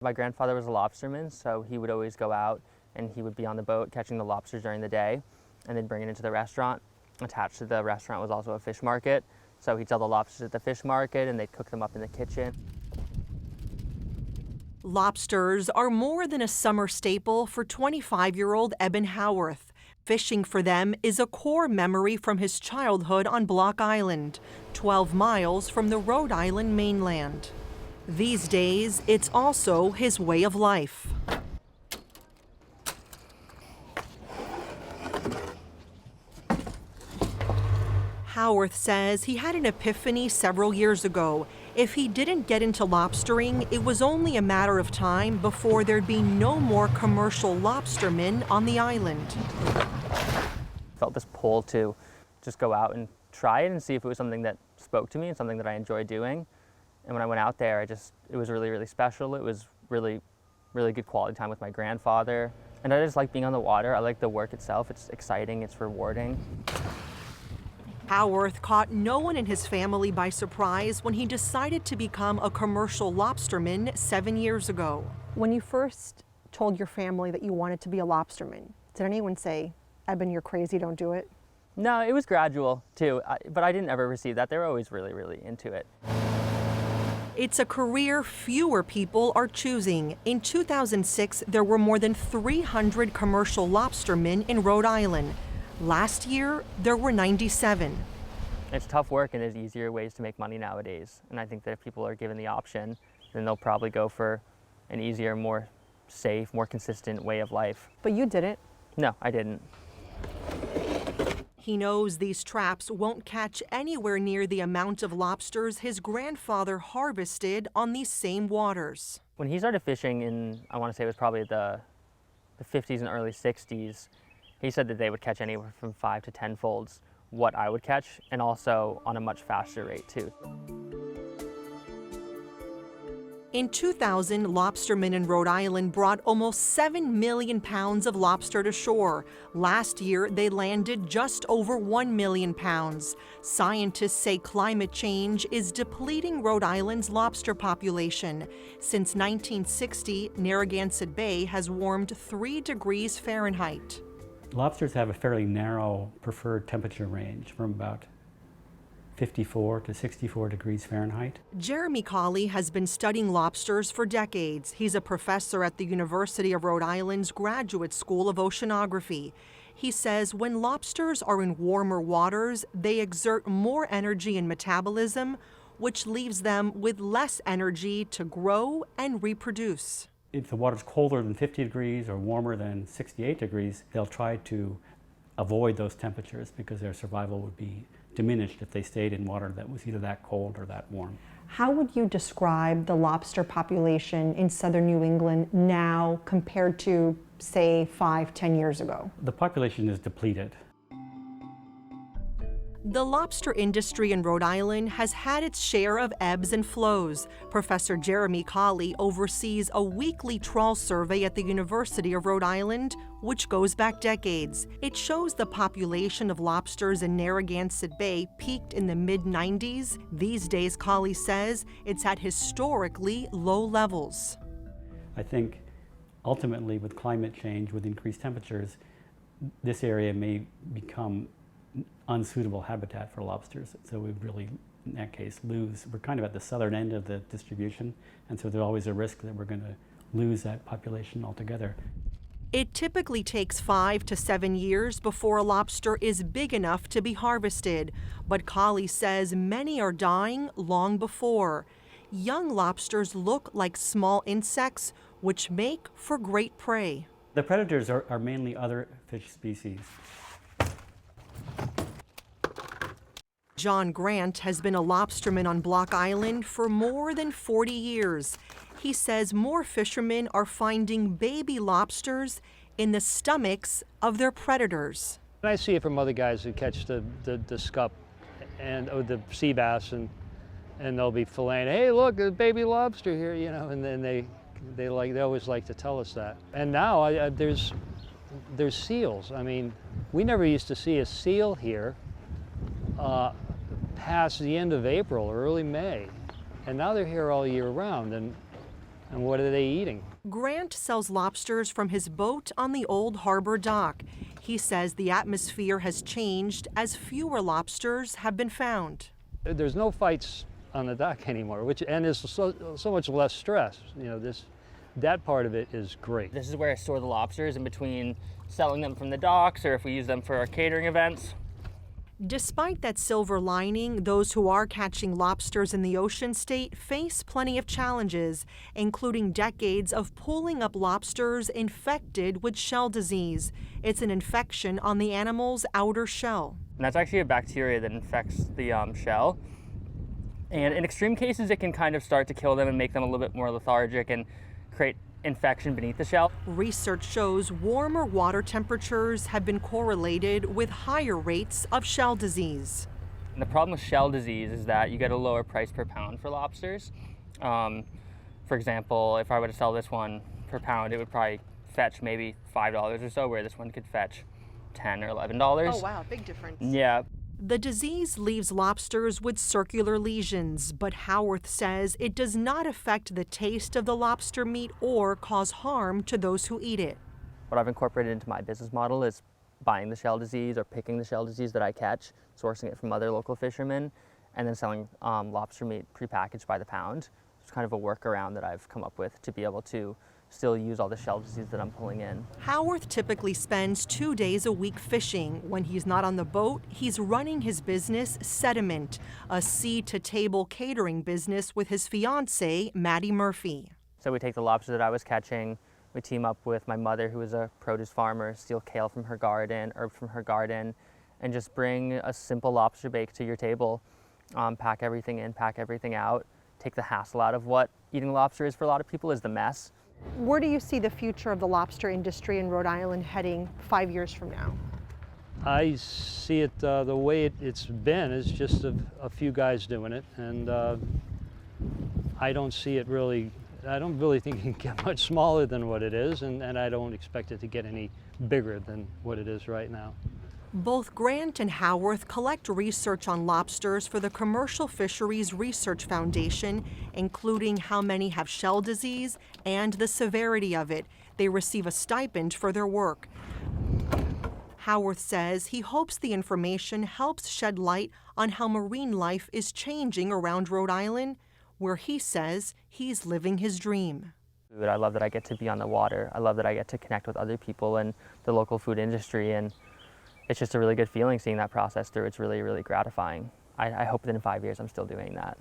My grandfather was a lobsterman, so he would always go out and he would be on the boat catching the lobsters during the day and then bring it into the restaurant. Attached to the restaurant was also a fish market, so he'd sell the lobsters at the fish market and they'd cook them up in the kitchen. Lobsters are more than a summer staple for 25-year-old Eben Howarth. Fishing for them is a core memory from his childhood on Block Island, 12 miles from the Rhode Island mainland. These days, it's also his way of life. Howarth says he had an epiphany several years ago. If he didn't get into lobstering, it was only a matter of time before there'd be no more commercial lobstermen on the island. Felt this pull to just go out and try it and see if it was something that spoke to me and something that I enjoyed doing. And when I went out there, it was really, really special. It was really, really good quality time with my grandfather. And I just like being on the water. I like the work itself. It's exciting, it's rewarding. Howarth caught no one in his family by surprise when he decided to become a commercial lobsterman 7 years ago. When you first told your family that you wanted to be a lobsterman, did anyone say, Eben, you're crazy, don't do it? No, it was gradual too, but I didn't ever receive that. They were always really, really into it. It's a career fewer people are choosing. In 2006, there were more than 300 commercial lobstermen in Rhode Island. Last year, there were 97. It's tough work and there's easier ways to make money nowadays. And I think that if people are given the option, then they'll probably go for an easier, more safe, more consistent way of life. But you didn't. No, I didn't. He knows these traps won't catch anywhere near the amount of lobsters his grandfather harvested on these same waters. When he started fishing in, I want to say it was probably the 50s and early 60s, he said that they would catch anywhere from 5 to 10 folds what I would catch, and also on a much faster rate too. In 2000, lobstermen in Rhode Island brought almost 7 million pounds of lobster to shore. Last year, they landed just over 1 million pounds. Scientists say climate change is depleting Rhode Island's lobster population. Since 1960, Narragansett Bay has warmed 3 degrees Fahrenheit. Lobsters have a fairly narrow preferred temperature range from about 54 to 64 degrees Fahrenheit. Jeremy Colley has been studying lobsters for decades. He's a professor at the University of Rhode Island's Graduate School of Oceanography. He says when lobsters are in warmer waters, they exert more energy and metabolism, which leaves them with less energy to grow and reproduce. If the water's colder than 50 degrees or warmer than 68 degrees, they'll try to avoid those temperatures because their survival would be diminished if they stayed in water that was either that cold or that warm. How would you describe the lobster population in southern New England now compared to, say, 5-10 years ago? The population is depleted. The lobster industry in Rhode Island has had its share of ebbs and flows. Professor Jeremy Colley oversees a weekly trawl survey at the University of Rhode Island, which goes back decades. It shows the population of lobsters in Narragansett Bay peaked in the mid-90s. These days, Colley says, it's at historically low levels. I think ultimately with climate change, with increased temperatures, this area may become unsuitable habitat for lobsters. So we would really, in that case, lose. We're kind of at the southern end of the distribution, and so there's always a risk that we're going to lose that population altogether. It typically takes 5 to 7 years before a lobster is big enough to be harvested, but Colley says many are dying long before. Young lobsters look like small insects, which make for great prey. The predators are mainly other fish species. John Grant has been a lobsterman on Block Island for more than 40 years. He says more fishermen are finding baby lobsters in the stomachs of their predators. I see it from other guys who catch the scup and the sea bass, and they'll be filleting. Hey, look, there's a baby lobster here, you know. And then they always like to tell us that. And now there's seals. I mean, we never used to see a seal here past the end of April or early May, and now they're here all year round. And And what are they eating? Grant sells lobsters from his boat on the old harbor dock. He says the atmosphere has changed as fewer lobsters have been found. There's no fights on the dock anymore, and there's so much less stress. You know, that part of it is great. This is where I store the lobsters in between selling them from the docks or if we use them for our catering events. Despite that silver lining, those who are catching lobsters in the ocean state face plenty of challenges, including decades of pulling up lobsters infected with shell disease. It's an infection on the animal's outer shell. And that's actually a bacteria that infects the shell. And in extreme cases, it can kind of start to kill them and make them a little bit more lethargic and create infection beneath the shell. Research shows warmer water temperatures have been correlated with higher rates of shell disease. And the problem with shell disease is that you get a lower price per pound for lobsters. For example, if I were to sell this one per pound, it would probably fetch maybe $5 or so, where this one could fetch $10 or $11. Oh wow, big difference. Yeah. The disease leaves lobsters with circular lesions, but Howarth says it does not affect the taste of the lobster meat or cause harm to those who eat it. What I've incorporated into my business model is buying the shell disease or picking the shell disease that I catch, sourcing it from other local fishermen, and then selling lobster meat prepackaged by the pound. It's kind of a workaround that I've come up with to be able to still use all the shell disease that I'm pulling in. Howarth typically spends 2 days a week fishing. When he's not on the boat, he's running his business, Sediment, a sea-to-table catering business with his fiancée, Maddie Murphy. So we take the lobster that I was catching, we team up with my mother, who is a produce farmer, steal kale from her garden, herbs from her garden, and just bring a simple lobster bake to your table. Pack everything in, pack everything out, take the hassle out of what eating lobster is for a lot of people, is the mess. Where do you see the future of the lobster industry in Rhode Island heading 5 years from now? I see it the way it's been is just a few guys doing it, and I don't see it really. I don't really think it can get much smaller than what it is, and I don't expect it to get any bigger than what it is right now. Both Grant and Howarth collect research on lobsters for the Commercial Fisheries Research Foundation, including how many have shell disease and the severity of it. They receive a stipend for their work. Howarth says he hopes the information helps shed light on how marine life is changing around Rhode Island, where he says he's living his dream. I love that I get to be on the water. I love that I get to connect with other people in the local food industry, and it's just a really good feeling seeing that process through. It's really, really gratifying. I hope that in 5 years I'm still doing that.